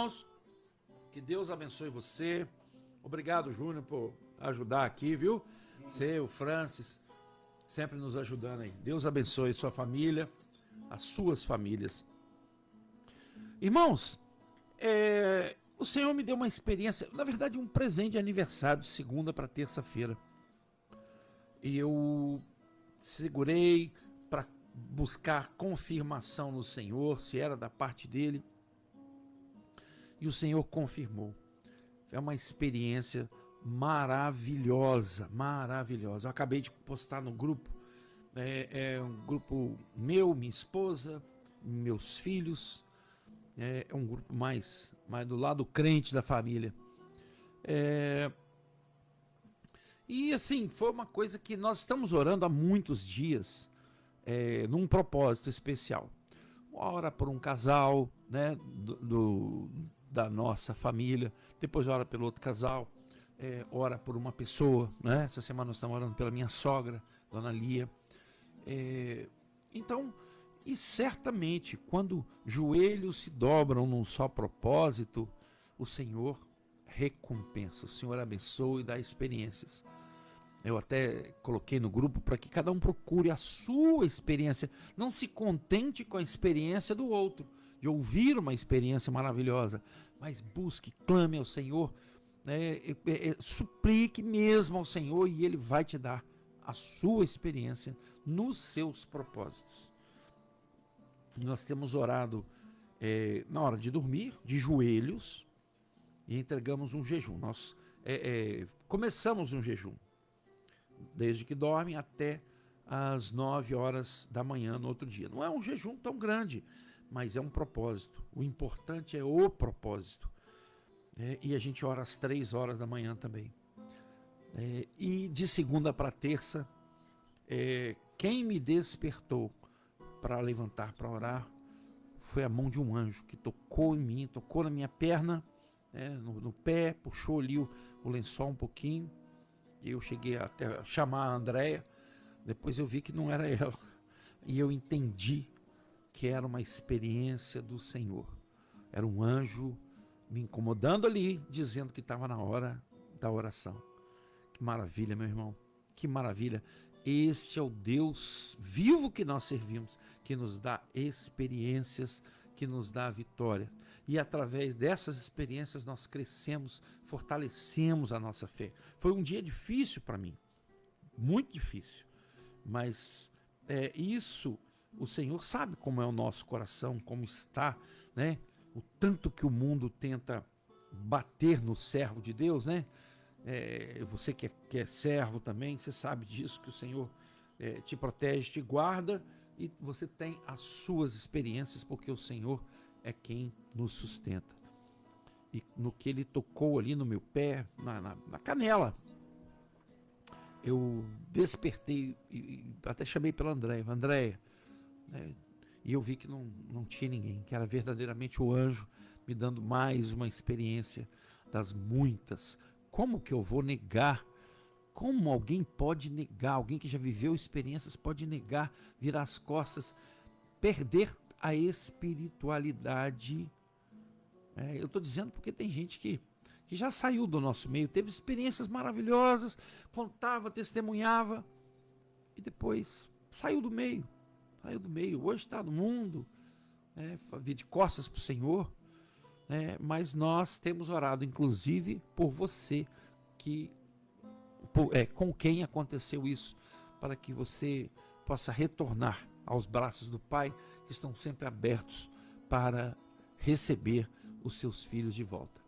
Irmãos, que Deus abençoe você. Obrigado, Júnior, por ajudar aqui, viu? Você, o Francis, sempre nos ajudando aí. Deus abençoe sua família, as suas famílias. Irmãos, o Senhor me deu uma experiência, na verdade um presente de aniversário, de segunda para terça-feira. E eu segurei para buscar confirmação no Senhor, se era da parte dele. E o Senhor confirmou. É uma experiência maravilhosa, maravilhosa. Eu acabei de postar no grupo, é um grupo meu, minha esposa, meus filhos, é um grupo mais do lado crente da família. E assim, foi uma coisa que nós estamos orando há muitos dias, num propósito especial. Ora por um casal, né, da nossa família, depois ora pelo outro casal, ora por uma pessoa, né? Essa semana nós estamos orando pela minha sogra, Dona Lia. Então, e certamente, quando joelhos se dobram num só propósito, o Senhor recompensa, o Senhor abençoa e dá experiências. Eu até coloquei no grupo para que cada um procure a sua experiência. Não se contente com a experiência do outro, de ouvir uma experiência maravilhosa, mas busque, clame ao Senhor, suplique mesmo ao Senhor e Ele vai te dar a sua experiência nos seus propósitos. Nós temos orado na hora de dormir, de joelhos, e entregamos um jejum. Nós começamos um jejum desde que dormem até às 9 horas da manhã no outro dia. Não é um jejum tão grande, mas é um propósito. O importante é o propósito. E a gente ora às 3 horas da manhã também. E de segunda para terça, quem me despertou para levantar, para orar, foi a mão de um anjo que tocou em mim, tocou na minha perna, no pé, puxou ali o lençol um pouquinho. Eu cheguei até a chamar a Andréia, depois eu vi que não era ela. E eu entendi que era uma experiência do Senhor. Era um anjo me incomodando ali, dizendo que estava na hora da oração. Que maravilha, meu irmão, que maravilha. Esse é o Deus vivo que nós servimos, que nos dá experiências, que nos dá a vitória. E através dessas experiências nós crescemos, fortalecemos a nossa fé. Foi um dia difícil para mim, muito difícil, mas isso, o Senhor sabe como é o nosso coração, como está, né? O tanto que o mundo tenta bater no servo de Deus, né? Você que é servo também, você sabe disso, que o Senhor te protege, te guarda, e você tem as suas experiências, porque o Senhor é quem nos sustenta. E no que Ele tocou ali no meu pé, na canela, eu despertei e até chamei pela Andréia, né? E eu vi que não tinha ninguém, que era verdadeiramente o anjo me dando mais uma experiência das muitas. Como que eu vou negar? Como alguém pode negar? Alguém que já viveu experiências pode negar, virar as costas, perder a espiritualidade? Eu estou dizendo porque tem gente que já saiu do nosso meio, teve experiências maravilhosas, contava, testemunhava, e depois saiu do meio. Hoje está no mundo, de costas para o Senhor. Mas nós temos orado, inclusive, por você com quem aconteceu isso, para que você possa retornar aos braços do Pai, que estão sempre abertos para receber os seus filhos de volta.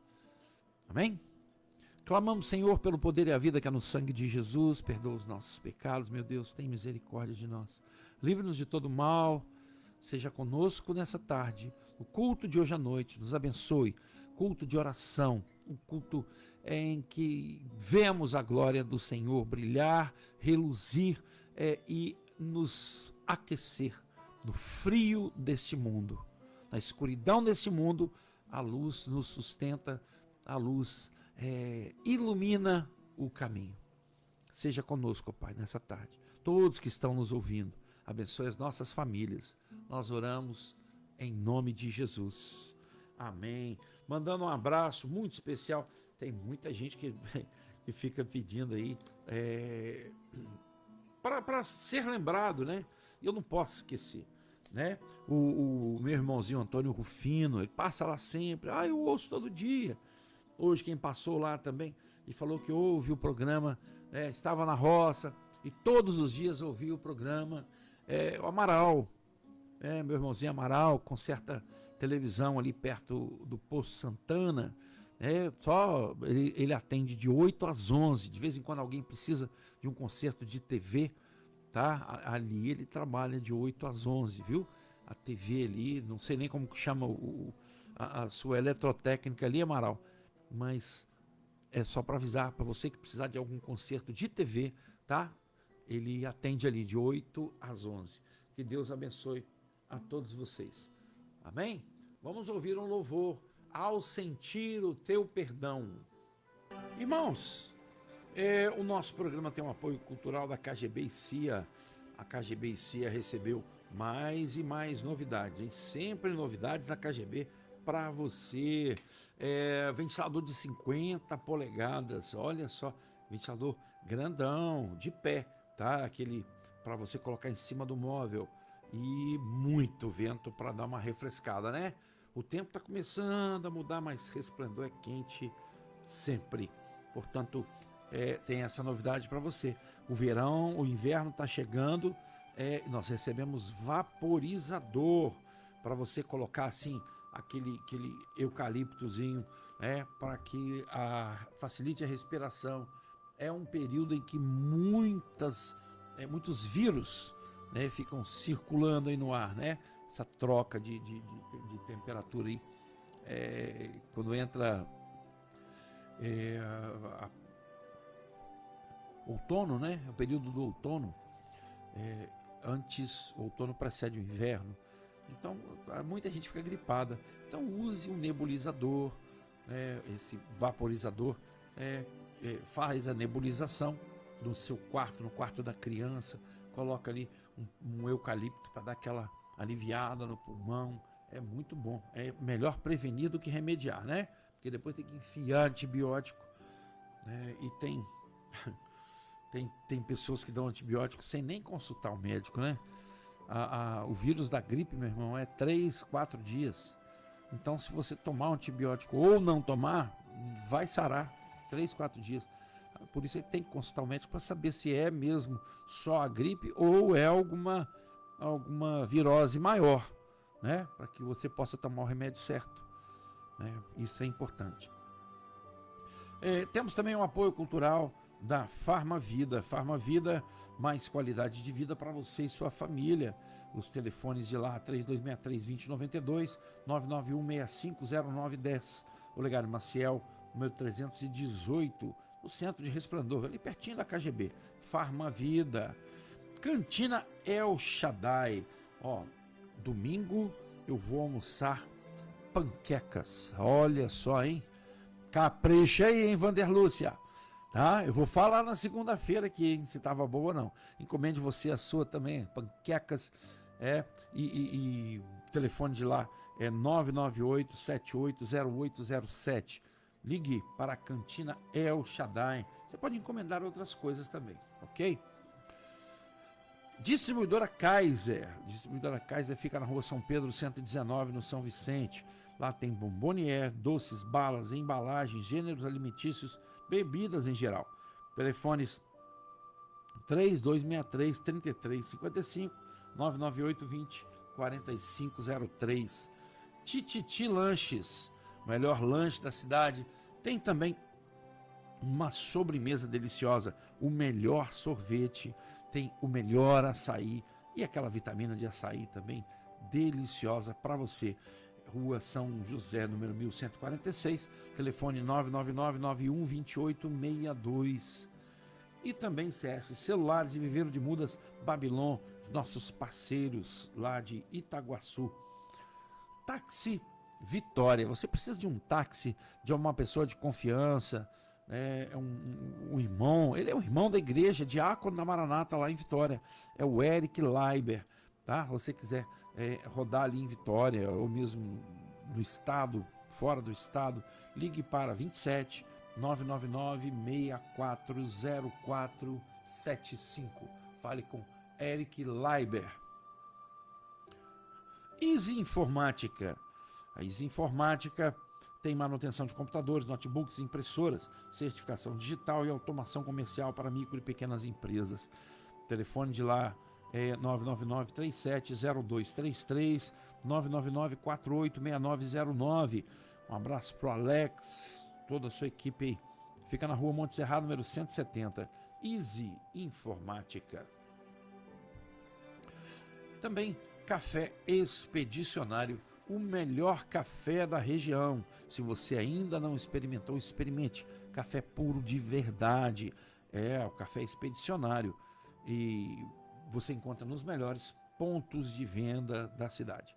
Amém? Clamamos, Senhor, pelo poder e a vida que há no sangue de Jesus. Perdoa os nossos pecados, meu Deus, tem misericórdia de nós. Livre-nos de todo mal. Seja conosco nessa tarde, o culto de hoje à noite, nos abençoe, culto de oração, um culto em que vemos a glória do Senhor brilhar, reluzir e nos aquecer no frio deste mundo, na escuridão deste mundo. A luz nos sustenta, a luz ilumina o caminho. Seja conosco, Pai, nessa tarde, todos que estão nos ouvindo. Abençoe as nossas famílias. Nós oramos em nome de Jesus. Amém. Mandando um abraço muito especial. Tem muita gente que fica pedindo aí para ser lembrado, né? Eu não posso esquecer, né? O meu irmãozinho Antônio Rufino, ele passa lá sempre. Eu ouço todo dia. Hoje quem passou lá também e falou que ouve o programa, estava na roça e todos os dias ouvia o programa. O Amaral, meu irmãozinho Amaral, conserta televisão ali perto do Poço Santana. Ele atende de 8 às 11. De vez em quando alguém precisa de um conserto de TV, tá? Ali ele trabalha de 8 às 11, viu? A TV ali, não sei nem como que chama a sua eletrotécnica ali, Amaral, mas é só para avisar para você que precisar de algum conserto de TV, tá? Ele atende ali de 8 às 11. Que Deus abençoe a todos vocês. Amém? Vamos ouvir um louvor ao sentir o teu perdão. Irmãos, o nosso programa tem um apoio cultural da KGB e CIA. A KGB e CIA recebeu mais e mais novidades, hein? Sempre novidades da KGB para você. Ventilador de 50 polegadas, olha só, ventilador grandão, de pé, tá? Aquele para você colocar em cima do móvel. E muito vento para dar uma refrescada, né? O tempo está começando a mudar, mas Resplendor é quente sempre. Portanto, tem essa novidade para você. O inverno está chegando. Nós recebemos vaporizador para você colocar assim aquele eucaliptozinho, para que facilite a respiração. É um período em que muitos vírus, ficam circulando aí no ar, né? Essa troca de temperatura aí, quando entra outono, né? O período do outono, o outono precede o inverno, então muita gente fica gripada. Então use um nebulizador, esse vaporizador faz a nebulização no seu quarto, no quarto da criança, coloca ali um eucalipto para dar aquela aliviada no pulmão. É muito bom, é melhor prevenir do que remediar, né? Porque depois tem que enfiar antibiótico, e tem pessoas que dão antibiótico sem nem consultar o médico, né? O vírus da gripe, meu irmão, é 3, 4 dias. Então, se você tomar um antibiótico ou não tomar, vai sarar 3, 4 dias. Por isso, você tem que consultar o médico para saber se é mesmo só a gripe ou é alguma virose maior, né? Para que você possa tomar o remédio certo, né? Isso é importante. Temos também um apoio cultural da Farmavida. Farmavida, mais qualidade de vida para você e sua família. Os telefones de lá, 3263-2092, 991-650910. Olegário Maciel, número 318, no centro de Resplendor, ali pertinho da KGB. Farmavida. Cantina El Shaddai. Domingo eu vou almoçar panquecas. Olha só, hein? Capricha aí, hein, Vanderlúcia? Tá? Eu vou falar na segunda-feira aqui, hein, se tava boa ou não. Encomende você a sua também, panquecas. E o telefone de lá é 998-780807. Ligue para a Cantina El Shaddai. Você pode encomendar outras coisas também, ok? Distribuidora Kaiser. Distribuidora Kaiser fica na rua São Pedro 119, no São Vicente. Lá tem bombonier, doces, balas, embalagens, gêneros alimentícios, bebidas em geral. Telefones 3263-3355, 998-20-4503. Tititi Lanches, melhor lanche da cidade. Tem também uma sobremesa deliciosa, o melhor sorvete, tem o melhor açaí e aquela vitamina de açaí também deliciosa para você. Rua São José, número 1146, telefone 999-912862. E também CS Celulares e Viveiro de Mudas Babilon, nossos parceiros lá de Itaguaçu. Táxi Vitória, você precisa de um táxi, de uma pessoa de confiança, um irmão, ele é um irmão da igreja, diácono da Maranata lá em Vitória, é o Eric Leiber, tá? Se você quiser rodar ali em Vitória, ou mesmo no estado, fora do estado, ligue para 27 999 640475. Fale com Eric Leiber. Easy Informática. A Easy Informática tem manutenção de computadores, notebooks, impressoras, certificação digital e automação comercial para micro e pequenas empresas. O telefone de lá é 999-370233, 999-486909. Um abraço pro Alex, toda a sua equipe aí. Fica na rua Monte Serrado, número 170. Easy Informática. Também Café Expedicionário, o melhor café da região. Se você ainda não experimentou, experimente. Café puro de verdade. É o Café Expedicionário. E você encontra nos melhores pontos de venda da cidade.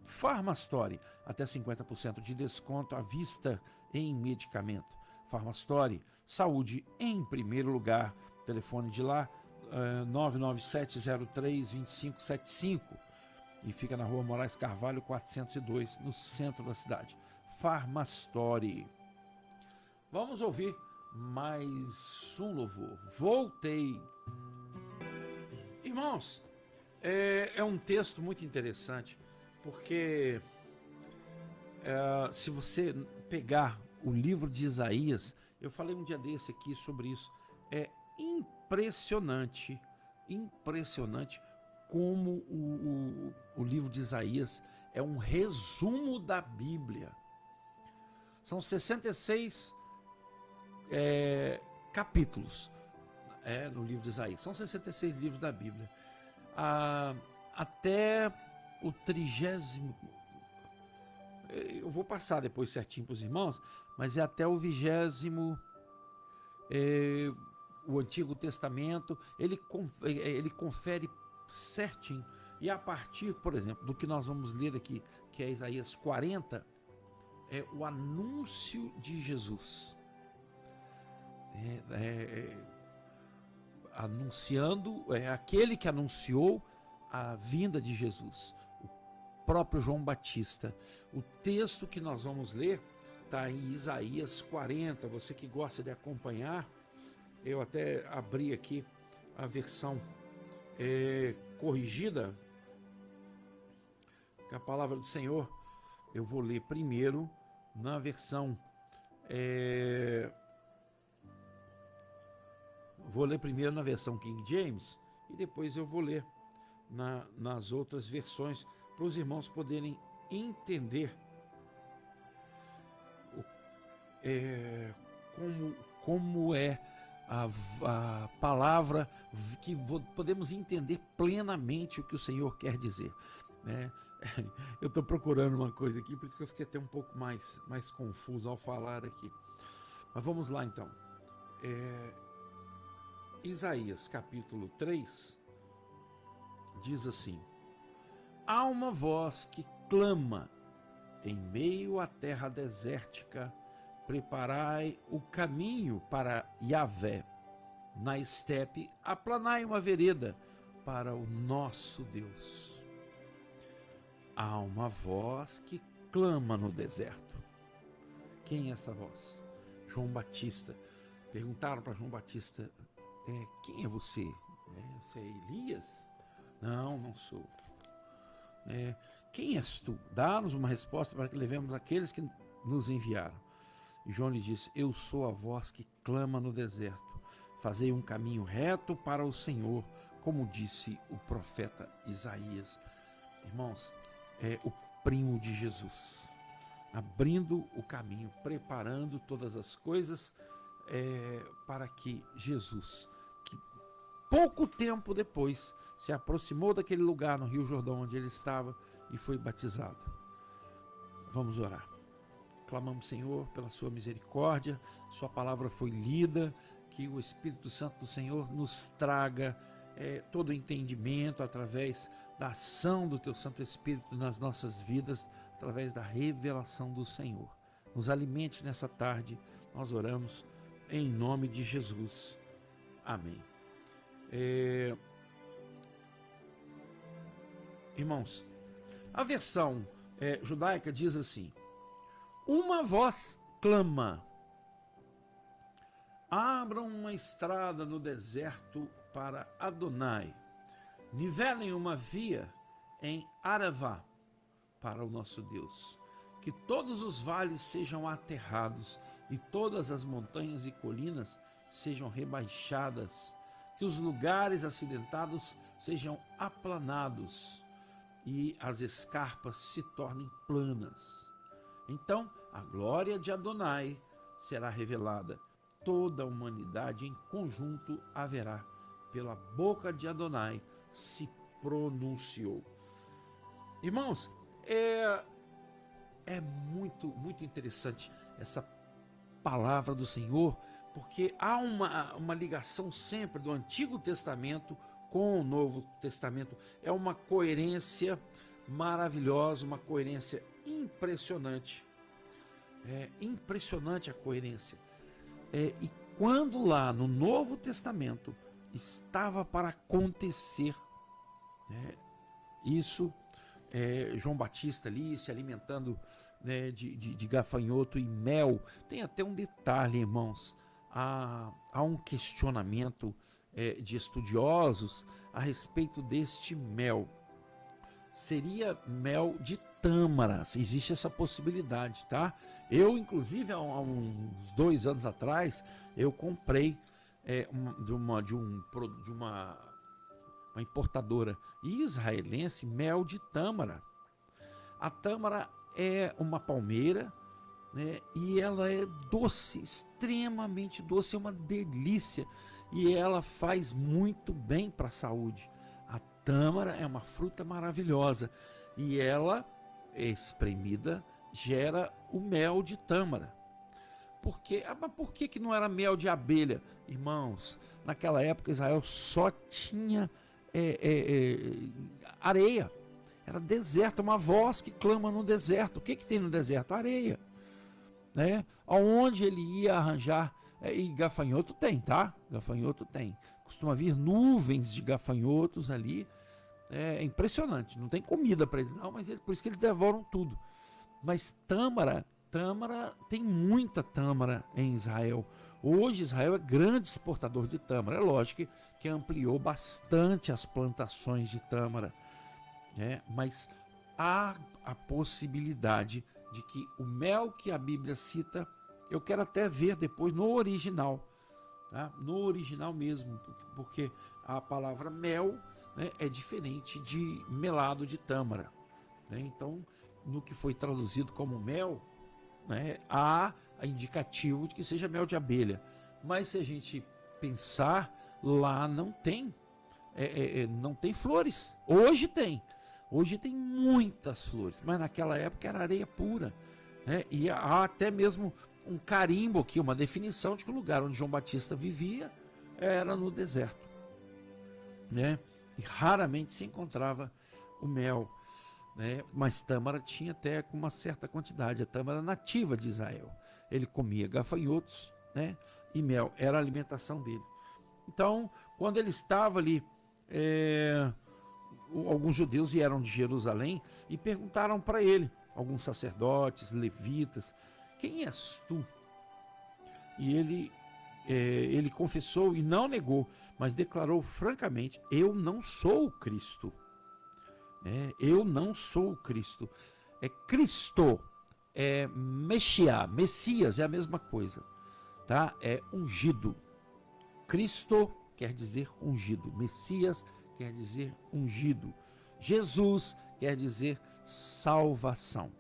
Pharmastore, até 50% de desconto à vista em medicamento. Pharmastore, saúde em primeiro lugar. Telefone de lá, 99703-2575. E fica na rua Moraes Carvalho 402, no centro da cidade. Pharmastore. Vamos ouvir mais um louvor. Voltei. Irmãos, é um texto muito interessante, porque se você pegar o livro de Isaías, eu falei um dia desse aqui sobre isso, é impressionante como o livro de Isaías é um resumo da Bíblia. São 66 capítulos no livro de Isaías. São 66 livros da Bíblia. Até o 30º, eu vou passar depois certinho para os irmãos, mas é até o 20º, o Antigo Testamento, ele confere certinho. E a partir, por exemplo, do que nós vamos ler aqui, que é Isaías 40, é o anúncio de Jesus. Anunciando, aquele que anunciou a vinda de Jesus, o próprio João Batista. O texto que nós vamos ler está em Isaías 40. Você que gosta de acompanhar, eu até abri aqui a versão corrigida, que a palavra do Senhor, eu vou ler primeiro na versão King James, e depois eu vou ler nas outras versões, para os irmãos poderem entender como é a palavra, que podemos entender plenamente o que o Senhor quer dizer, né? Eu estou procurando uma coisa aqui, por isso que eu fiquei até um pouco mais confuso ao falar aqui. Mas vamos lá então. Isaías capítulo 3 diz assim: há uma voz que clama em meio à terra desértica, preparai o caminho para Yahvé, na estepe aplanai uma vereda para o nosso Deus. Há uma voz que clama no deserto. Quem é essa voz? João Batista. Perguntaram para João Batista: quem é você? Você é Elias? Não, não sou. Quem és tu? Dá-nos uma resposta para que levemos aqueles que nos enviaram. E João lhe disse: eu sou a voz que clama no deserto. Fazei um caminho reto para o Senhor, como disse o profeta Isaías. Irmãos, é o primo de Jesus, abrindo o caminho, preparando todas as coisas para que Jesus, que pouco tempo depois se aproximou daquele lugar no Rio Jordão onde ele estava e foi batizado. Vamos orar. Clamamos, Senhor, pela sua misericórdia, sua palavra foi lida, que o Espírito Santo do Senhor nos traga todo o entendimento através da ação do teu Santo Espírito nas nossas vidas, através da revelação do Senhor. Nos alimente nessa tarde, nós oramos em nome de Jesus. Amém. Irmãos, a versão judaica diz assim: Uma voz clama: abram uma estrada no deserto para Adonai, nivelem uma via em Arevá para o nosso Deus. Que todos os vales sejam aterrados e todas as montanhas e colinas sejam rebaixadas, que os lugares acidentados sejam aplanados e as escarpas se tornem planas. Então a glória de Adonai será revelada, toda a humanidade em conjunto a verá, pela boca de Adonai se pronunciou. Irmãos, é muito interessante essa palavra do Senhor, porque há uma ligação sempre do Antigo Testamento com o Novo Testamento. É uma coerência maravilhosa, uma coerência impressionante. É impressionante a coerência. E quando lá no Novo Testamento estava para acontecer, isso, João Batista ali se alimentando, né, de gafanhoto e mel. Tem até um detalhe, irmãos, há um questionamento de estudiosos a respeito deste mel. Seria mel de tâmara, existe essa possibilidade, tá? Eu, inclusive, há uns 2 anos atrás, eu comprei de uma importadora israelense mel de tâmara. A tâmara é uma palmeira, né, e ela é doce, extremamente doce, é uma delícia, e ela faz muito bem para a saúde. A tâmara é uma fruta maravilhosa e ela, espremida, gera o mel de tâmara. Mas por que não era mel de abelha? Irmãos, naquela época Israel só tinha areia. Era deserto, uma voz que clama no deserto. O que tem no deserto? Areia. Né? Aonde ele ia arranjar, e gafanhoto tem, tá? Gafanhoto tem. Costuma vir nuvens de gafanhotos ali. É impressionante. Não tem comida para eles, não, mas por isso que eles devoram tudo. Mas tâmara, tem muita tâmara em Israel. Hoje Israel é grande exportador de tâmara. É lógico que ampliou bastante as plantações de tâmara, mas há a possibilidade de que o mel que a Bíblia cita, eu quero até ver depois no original, tá? No original mesmo, porque a palavra mel, né, é diferente de melado de tâmara, né? Então, no que foi traduzido como mel, né, há indicativo de que seja mel de abelha, mas se a gente pensar, lá não tem flores. Hoje tem muitas flores, mas naquela época era areia pura, né? E há até mesmo um carimbo aqui, uma definição de que o lugar onde João Batista vivia era no deserto, né? E raramente se encontrava o mel, né? Mas tâmara tinha até com uma certa quantidade, a tâmara nativa de Israel. Ele comia gafanhotos, né? E mel era a alimentação dele. Então, quando ele estava ali, alguns judeus vieram de Jerusalém e perguntaram para ele, alguns sacerdotes, levitas: quem és tu? E ele confessou e não negou, mas declarou francamente: eu não sou o Cristo. Eu não sou o Cristo. Cristo, Messias, é a mesma coisa, tá? É ungido. Cristo quer dizer ungido. Messias quer dizer ungido. Jesus quer dizer salvação.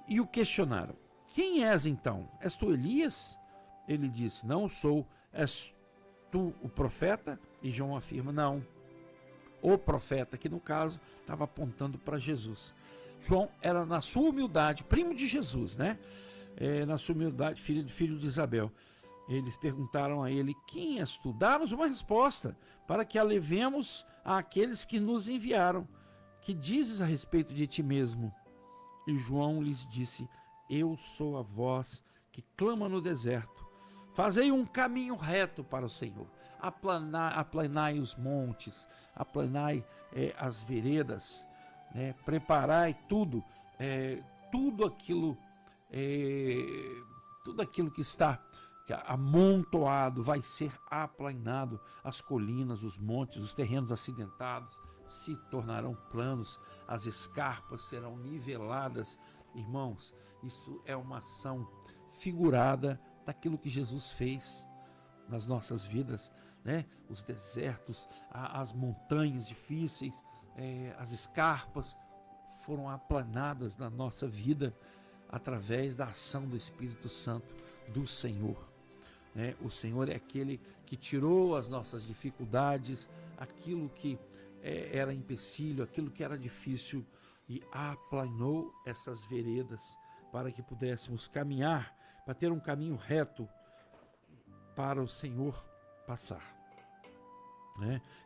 E o questionaram: quem és então? És tu Elias? Ele disse: não sou. És tu o profeta? E João afirma: não. O profeta, que no caso estava apontando para Jesus. João era, na sua humildade, primo de Jesus, né? Na sua humildade, filho de Isabel. Eles perguntaram a ele: quem és tu? Dá-nos uma resposta, para que a levemos àqueles que nos enviaram. Que dizes a respeito de ti mesmo? E João lhes disse: eu sou a voz que clama no deserto. Fazei um caminho reto para o Senhor. Aplanai os montes, aplanai as veredas, né? Preparai tudo aquilo tudo aquilo que está amontoado vai ser aplainado, as colinas, os montes, os terrenos acidentados se tornarão planos, as escarpas serão niveladas. Irmãos, isso é uma ação figurada daquilo que Jesus fez nas nossas vidas, né? Os desertos, as montanhas difíceis, as escarpas foram aplanadas na nossa vida através da ação do Espírito Santo do Senhor. O Senhor é aquele que tirou as nossas dificuldades, aquilo que era empecilho, aquilo que era difícil, e aplanou essas veredas para que pudéssemos caminhar, para ter um caminho reto para o Senhor passar.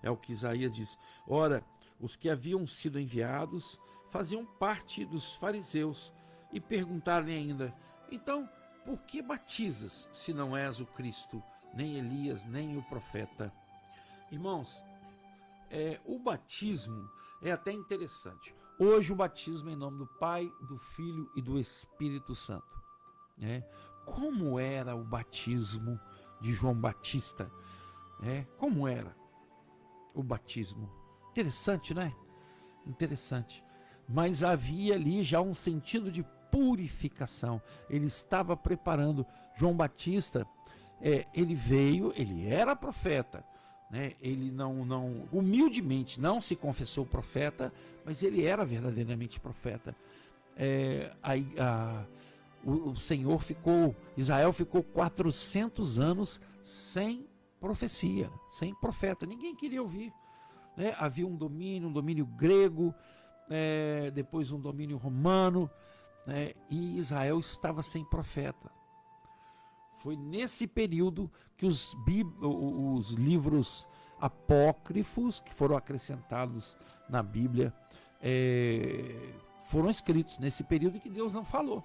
É o que Isaías diz. Ora, os que haviam sido enviados faziam parte dos fariseus e perguntaram-lhe ainda: então, por que batizas se não és o Cristo, nem Elias, nem o profeta? Irmãos, o batismo é até interessante. Hoje o batismo é em nome do Pai, do Filho e do Espírito Santo. Como era o batismo de João Batista? Como era o batismo? Interessante, né? Interessante. Mas havia ali já um sentido de purificação. Ele estava preparando. João Batista, ele veio, ele era profeta, ele não humildemente não se confessou profeta, mas ele era verdadeiramente profeta. O Senhor Israel ficou 400 anos sem profecia, sem profeta. Ninguém queria ouvir. Havia um domínio grego, depois um domínio romano, e Israel estava sem profeta. Foi nesse período que os livros apócrifos que foram acrescentados na Bíblia foram escritos, nesse período que Deus não falou.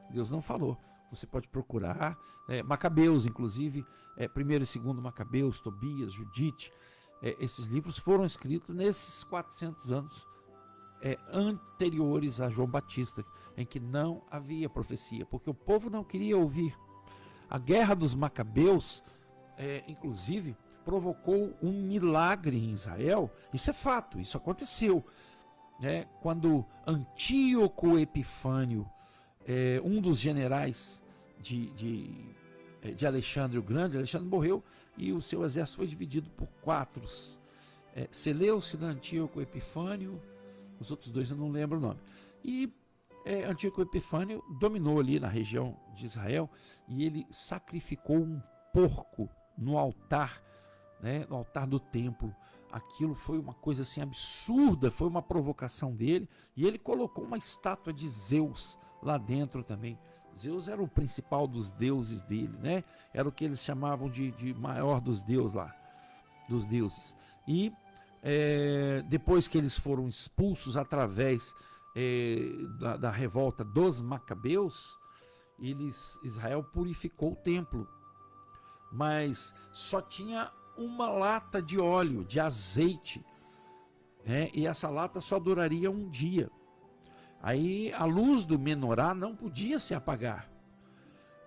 Deus não falou. Você pode procurar, Macabeus, inclusive, 1º e 2º Macabeus, Tobias, Judite, esses livros foram escritos nesses 400 anos anteriores a João Batista, em que não havia profecia, porque o povo não queria ouvir. A guerra dos Macabeus, inclusive, provocou um milagre em Israel. Isso é fato, isso aconteceu. Quando Antíoco Epifânio, um dos generais de Alexandre o Grande, Alexandre morreu e o seu exército foi dividido por 4. Seleucida, Antíoco Epifânio, os outros 2 eu não lembro o nome. E Antíoco Epifânio dominou ali na região de Israel e ele sacrificou um porco no altar, no altar do templo. Aquilo foi uma coisa assim absurda, foi uma provocação dele, e ele colocou uma estátua de Zeus lá dentro também. Zeus era o principal dos deuses dele, era o que eles chamavam de maior dos deuses lá, dos deuses. E depois que eles foram expulsos através da revolta dos Macabeus, Israel purificou o templo, mas só tinha uma lata de óleo, de azeite, e essa lata só duraria um dia. Aí a luz do menorá não podia se apagar,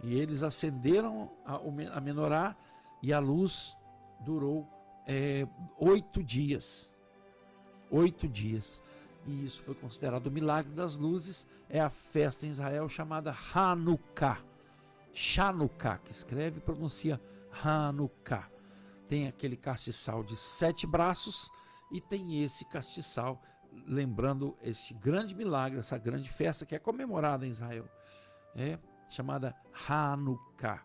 e eles acenderam a menorá e a luz durou 8 dias. 8 dias. E isso foi considerado o milagre das luzes. É a festa em Israel chamada Hanukkah. Chanukkah, que escreve e pronuncia Hanukkah. Tem aquele castiçal de 7 braços e tem esse castiçal, lembrando este grande milagre, essa grande festa que é comemorada em Israel, chamada Hanukkah.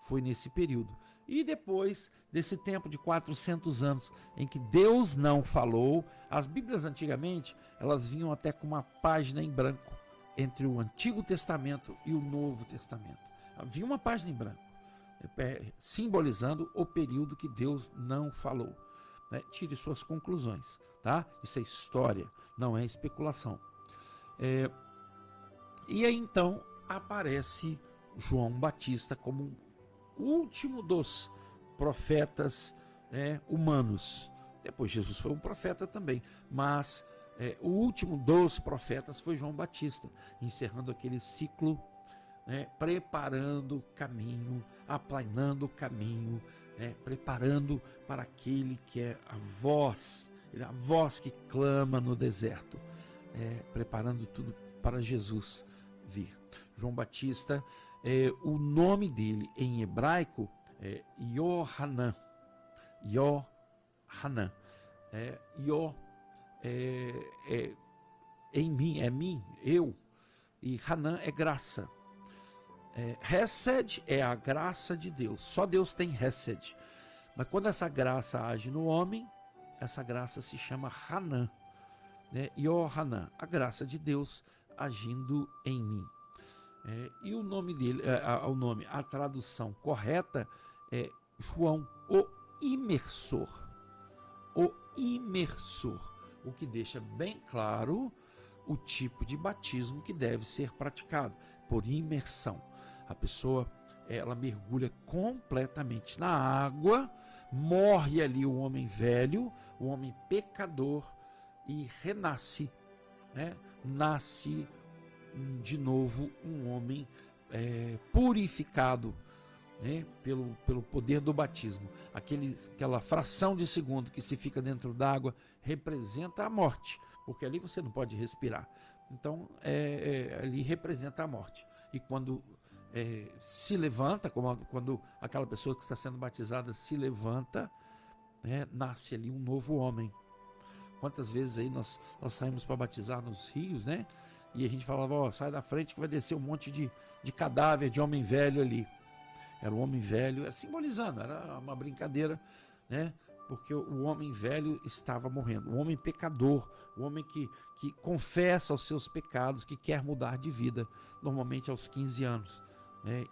Foi nesse período. E depois desse tempo de 400 anos em que Deus não falou, as Bíblias antigamente, elas vinham até com uma página em branco entre o Antigo Testamento e o Novo Testamento. Havia uma página em branco, simbolizando o período que Deus não falou. Tire suas conclusões, tá? Isso é história, não é especulação. E aí então aparece João Batista como o último dos profetas humanos. Depois Jesus foi um profeta também, mas O último dos profetas foi João Batista, encerrando aquele ciclo, preparando o caminho, aplanando o caminho, preparando para aquele que é a voz que clama no deserto, preparando tudo para Jesus vir. João Batista, o nome dele em hebraico é Yohanan. Yohanan. Em mim, é mim, eu. E Hanan é graça. Hesed é a graça de Deus. Só Deus tem Hesed. Mas quando essa graça age no homem, essa graça se chama Hanan. Yohanan, a graça de Deus agindo em mim. E o nome dele, a tradução correta é João, o imersor. O imersor, o que deixa bem claro o tipo de batismo que deve ser praticado, por imersão. A pessoa, ela mergulha completamente na água, morre ali o homem velho, o homem pecador, e renasce, nasce de novo um homem purificado, pelo poder do batismo. Aquela fração de segundo que se fica dentro d'água representa a morte, porque ali você não pode respirar. Então, ali representa a morte. E quando se levanta, quando aquela pessoa que está sendo batizada se levanta, nasce ali um novo homem. Quantas vezes aí nós saímos para batizar nos rios, e a gente falava, sai da frente que vai descer um monte de cadáver de homem velho ali. Era o homem velho, simbolizando, era uma brincadeira, porque o homem velho estava morrendo, o homem pecador, o homem que confessa os seus pecados, que quer mudar de vida, normalmente aos 15 anos.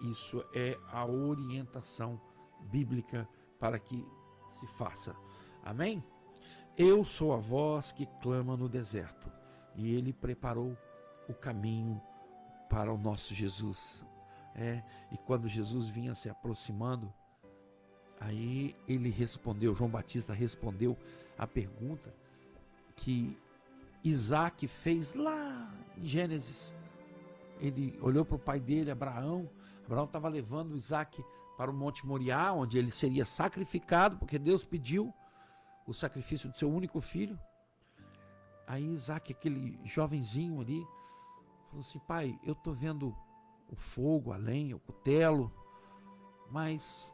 Isso é a orientação bíblica para que se faça. Amém? Eu sou a voz que clama no deserto, e ele preparou o caminho para o nosso Jesus. E quando Jesus vinha se aproximando, aí ele respondeu, João Batista respondeu a pergunta que Isaac fez lá em Gênesis. Ele olhou para o pai dele, Abraão estava levando Isaac para o Monte Moriá, onde ele seria sacrificado, porque Deus pediu o sacrifício do seu único filho. Aí Isaac, aquele jovenzinho ali, falou assim, pai, eu estou vendo o fogo, a lenha, o cutelo, mas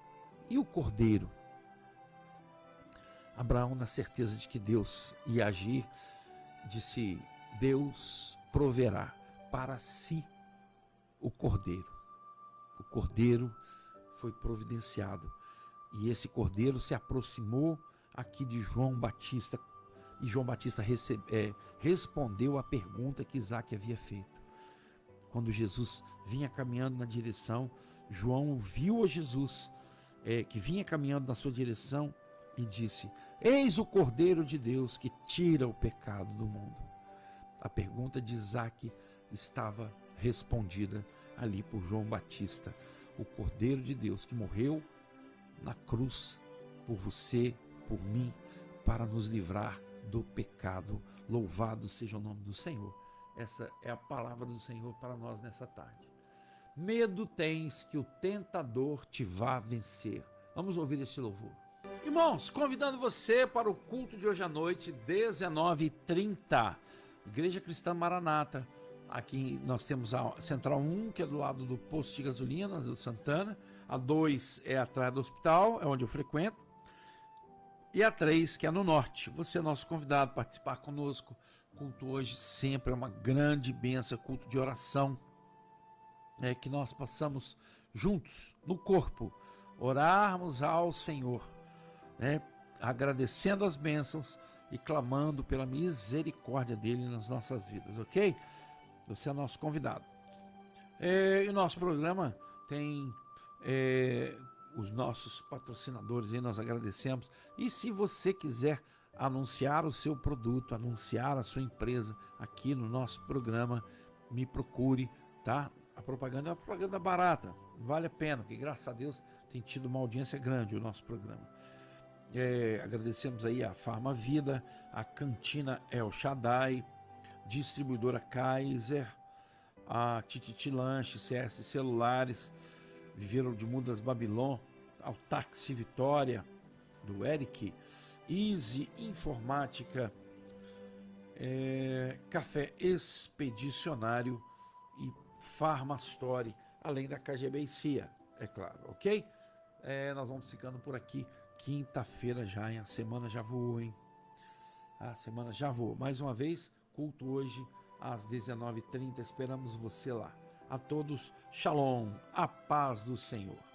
e o cordeiro? Abraão, na certeza de que Deus ia agir, disse, Deus proverá para si o cordeiro. O cordeiro foi providenciado, e esse cordeiro se aproximou aqui de João Batista, e João Batista respondeu a pergunta que Isaac havia feito. Quando Jesus vinha caminhando na direção, João viu a Jesus, que vinha caminhando na sua direção, e disse, eis o Cordeiro de Deus que tira o pecado do mundo. A pergunta de Isaac estava respondida ali por João Batista, o Cordeiro de Deus que morreu na cruz por você, por mim, para nos livrar do pecado. Louvado seja o nome do Senhor. Essa é a palavra do Senhor para nós nessa tarde. Medo tens que o tentador te vá vencer. Vamos ouvir esse louvor. Irmãos, convidando você para o culto de hoje à noite, 19h30, Igreja Cristã Maranata. Aqui nós temos a Central 1, que é do lado do posto de gasolina, do Santana. A 2 é atrás do hospital, é onde eu frequento. E a 3, que é no norte. Você é nosso convidado a participar conosco. Culto hoje sempre é uma grande bênção, culto de oração, que nós passamos juntos, no corpo, orarmos ao Senhor, agradecendo as bênçãos e clamando pela misericórdia dele nas nossas vidas, ok? Você é nosso convidado. E o nosso programa tem os nossos patrocinadores, aí nós agradecemos. E se você quiser anunciar o seu produto, anunciar a sua empresa aqui no nosso programa, me procure, tá? A propaganda é uma propaganda barata, vale a pena, porque graças a Deus tem tido uma audiência grande o nosso programa. Agradecemos aí a Farma Vida, a Cantina El Shaddai, Distribuidora Kaiser, a Tititi Lanche, CS Celulares, Viveiro de Mudas Babilon, ao Táxi Vitória, do Eric, Easy Informática, Café Expedicionário e Farmastore, além da KGB e CIA, é claro, ok? Nós vamos ficando por aqui. Quinta-feira já, hein? A semana já voou, hein? A semana já voou. Mais uma vez, culto hoje às 19h30. Esperamos você lá. A todos, shalom, a paz do Senhor.